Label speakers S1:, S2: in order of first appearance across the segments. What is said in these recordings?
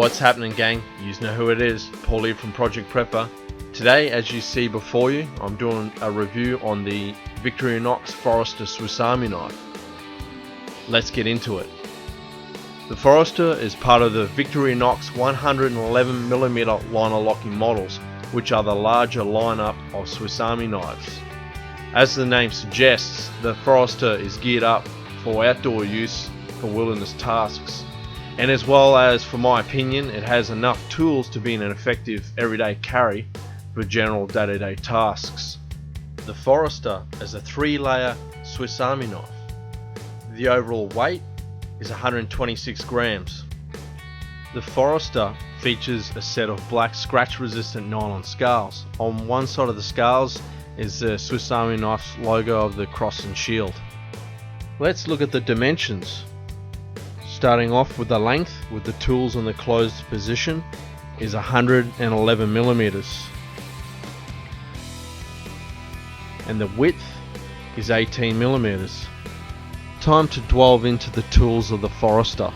S1: What's happening, gang? You know who it is, Paulie from Project Prepper. Today, as you see before you, I'm doing a review on the Victorinox Forester Swiss Army knife. Let's get into it. The Forester is part of the Victorinox 111mm liner locking models, which are the larger lineup of Swiss Army knives. As the name suggests, the Forester is geared up for outdoor use for wilderness tasks. And as well as, for my opinion, it has enough tools to be an effective everyday carry for general day-to-day tasks. The Forester is a 3-layer Swiss Army knife. The overall weight is 126 grams. The Forester features a set of black scratch-resistant nylon scales. On one side of the scales is the Swiss Army knife's logo of the cross and shield. Let's look at the dimensions. Starting off with the length, with the tools in the closed position, is 111mm. And the width is 18mm. Time to delve into the tools of the Forester.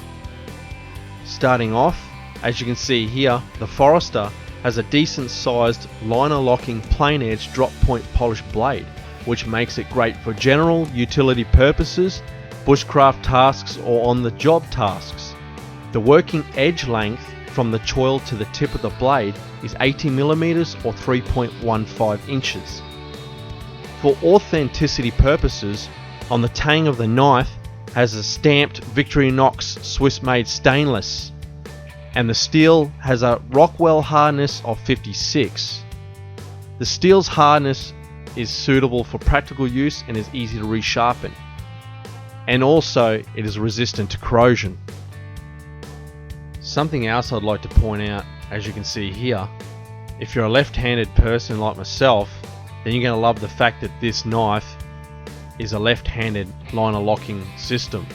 S1: Starting off, as you can see here, the Forester has a decent sized liner locking plain edge drop point polished blade, which makes it great for general utility purposes, bushcraft tasks or on the job tasks. The working edge length from the choil to the tip of the blade is 80mm or 3.15 inches. For authenticity purposes, on the tang of the knife has a stamped Victorinox Swiss made stainless, and the steel has a Rockwell hardness of 56. The steel's hardness is suitable for practical use and is easy to resharpen. And also it is resistant to corrosion. Something else I'd like to point out, as you can see here, if you're a left-handed person like myself, then you're going to love the fact that this knife is a left-handed liner locking system.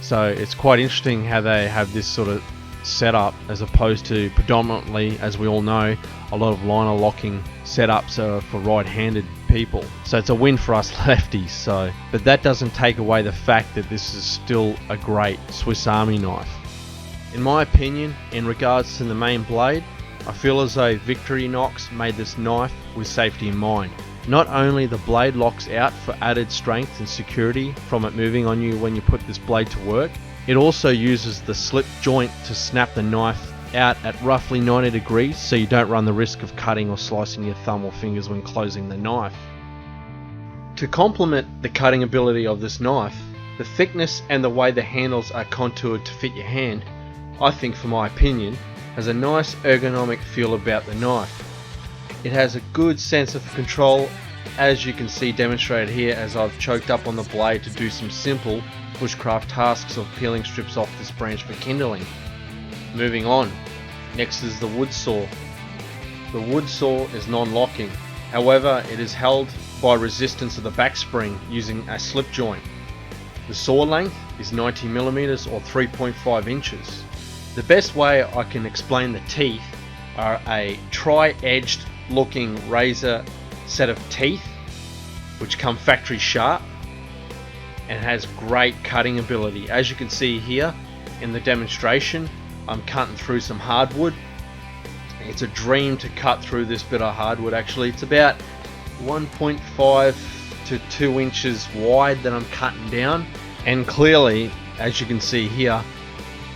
S1: So it's quite interesting how they have this sort of setup as opposed to predominantly, as we all know, a lot of liner locking setups are for right-handed people. So it's a win for us lefties. But that doesn't take away the fact that this is still a great Swiss Army knife. In my opinion, in regards to the main blade, I feel as though Victorinox made this knife with safety in mind. Not only the blade locks out for added strength and security from it moving on you when you put this blade to work, it also uses the slip joint to snap the knife out at roughly 90 degrees so you don't run the risk of cutting or slicing your thumb or fingers when closing the knife. To complement the cutting ability of this knife, the thickness and the way the handles are contoured to fit your hand, I think, for my opinion, has a nice ergonomic feel about the knife. It has a good sense of control, as you can see demonstrated here as I've choked up on the blade to do some simple bushcraft tasks of peeling strips off this branch for kindling. Moving on, next is the wood saw. The wood saw is non-locking, however it is held by resistance of the back spring using a slip joint. The saw length is 90mm or 3.5 inches. The best way I can explain the teeth are a tri-edged looking razor set of teeth which come factory sharp and has great cutting ability. As you can see here in the demonstration, I'm cutting through some hardwood. It's a dream to cut through this bit of hardwood. Actually, it's about 1.5 to 2 inches wide that I'm cutting down, and clearly, as you can see here,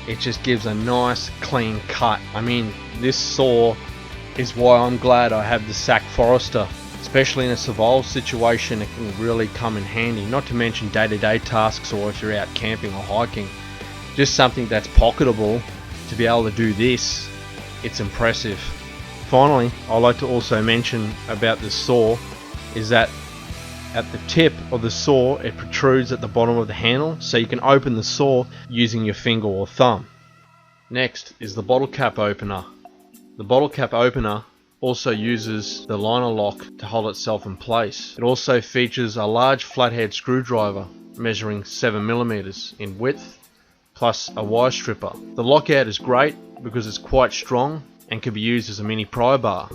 S1: it just gives a nice clean cut. I mean, this saw is why I'm glad I have the SAK Forester. Especially in a survival situation, it can really come in handy, not to mention day-to-day tasks or if you're out camping or hiking. Just something that's pocketable. To be able to do this, it's impressive. Finally, I'd like to also mention about this saw is that at the tip of the saw it protrudes at the bottom of the handle, so you can open the saw using your finger or thumb. Next is the bottle cap opener. The bottle cap opener also uses the liner lock to hold itself in place. It also features a large flathead screwdriver measuring 7mm in width, plus a wire stripper. The lockout is great because it's quite strong and can be used as a mini pry bar.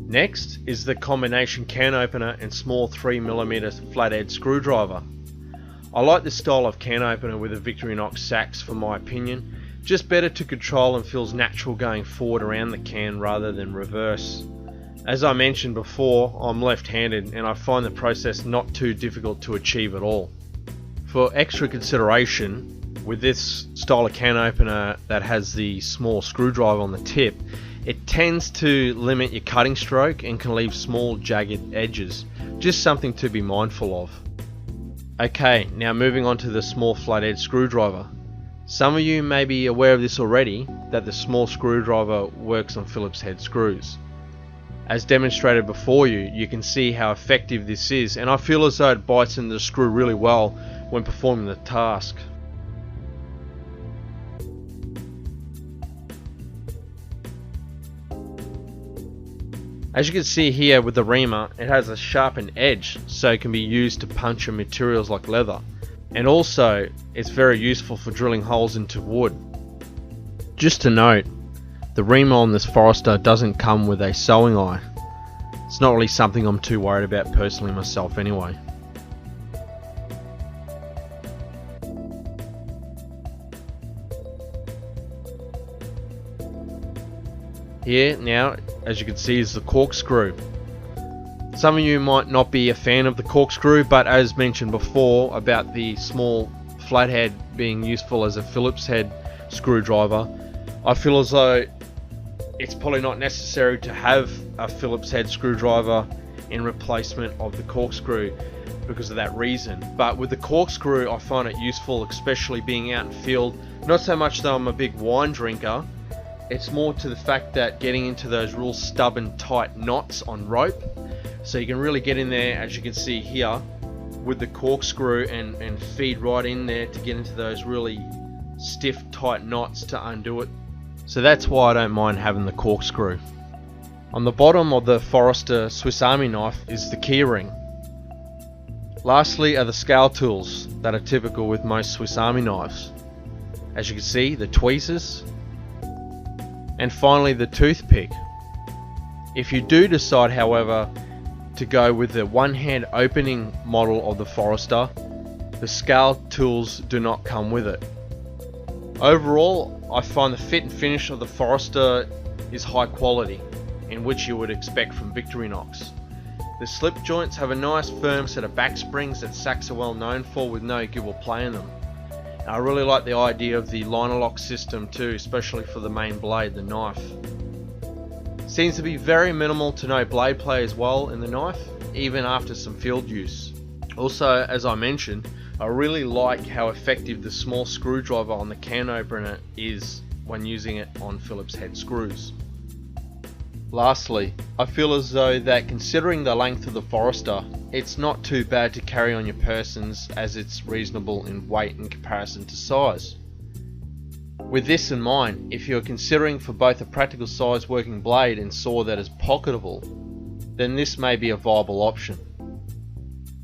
S1: Next is the combination can opener and small 3mm flathead screwdriver. I like this style of can opener with the Victorinox SAKs for my opinion. Just better to control and feels natural going forward around the can rather than reverse. As I mentioned before, I'm left-handed and I find the process not too difficult to achieve at all. For extra consideration, with this style of can opener that has the small screwdriver on the tip, it tends to limit your cutting stroke and can leave small jagged edges. Just something to be mindful of. Okay, now moving on to the small flathead screwdriver. Some of you may be aware of this already, that the small screwdriver works on Phillips head screws. As demonstrated before you, you can see how effective this is, and I feel as though it bites into the screw really well when performing the task. As you can see here with the reamer, it has a sharpened edge, so it can be used to puncture materials like leather. And also, it's very useful for drilling holes into wood. Just to note, the reamer on this Forester doesn't come with a sewing eye. It's not really something I'm too worried about personally myself anyway. Here now, as you can see, is the corkscrew. Some of you might not be a fan of the corkscrew, but as mentioned before about the small flathead being useful as a Phillips head screwdriver, I feel as though it's probably not necessary to have a Phillips head screwdriver in replacement of the corkscrew because of that reason. But with the corkscrew, I find it useful, especially being out in field. Not so much though I'm a big wine drinker, it's more to the fact that getting into those real stubborn tight knots on rope, so you can really get in there, as you can see here, with the corkscrew and feed right in there to get into those really stiff tight knots to undo it. So that's why I don't mind having the corkscrew. On the bottom of the Forester Swiss Army knife is the key ring. Lastly are the scale tools that are typical with most Swiss Army knives. As you can see, the tweezers, and finally the toothpick. If you do decide, however, to go with the one-hand opening model of the Forester, the scale tools do not come with it. Overall, I find the fit and finish of the Forester is high quality, in which you would expect from Victorinox. The slip joints have a nice firm set of back springs that SAKs are well known for, with no give or play in them. And I really like the idea of the liner lock system too, especially for the main blade, the knife. Seems to be very minimal to no blade play as well in the knife, even after some field use. Also, as I mentioned, I really like how effective the small screwdriver on the can opener is when using it on Phillips head screws. Lastly, I feel as though that considering the length of the Forester, it's not too bad to carry on your persons, as it's reasonable in weight in comparison to size. With this in mind, if you're considering for both a practical size working blade and saw that is pocketable, then this may be a viable option.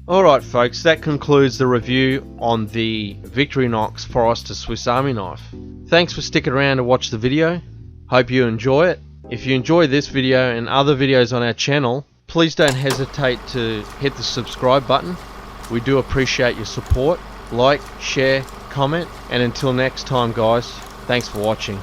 S1: Alright folks, that concludes the review on the Victorinox Forester Swiss Army knife. Thanks for sticking around to watch the video. Hope you enjoy it. If you enjoy this video and other videos on our channel, please don't hesitate to hit the subscribe button. We do appreciate your support. Like, share, comment, and until next time guys, thanks for watching.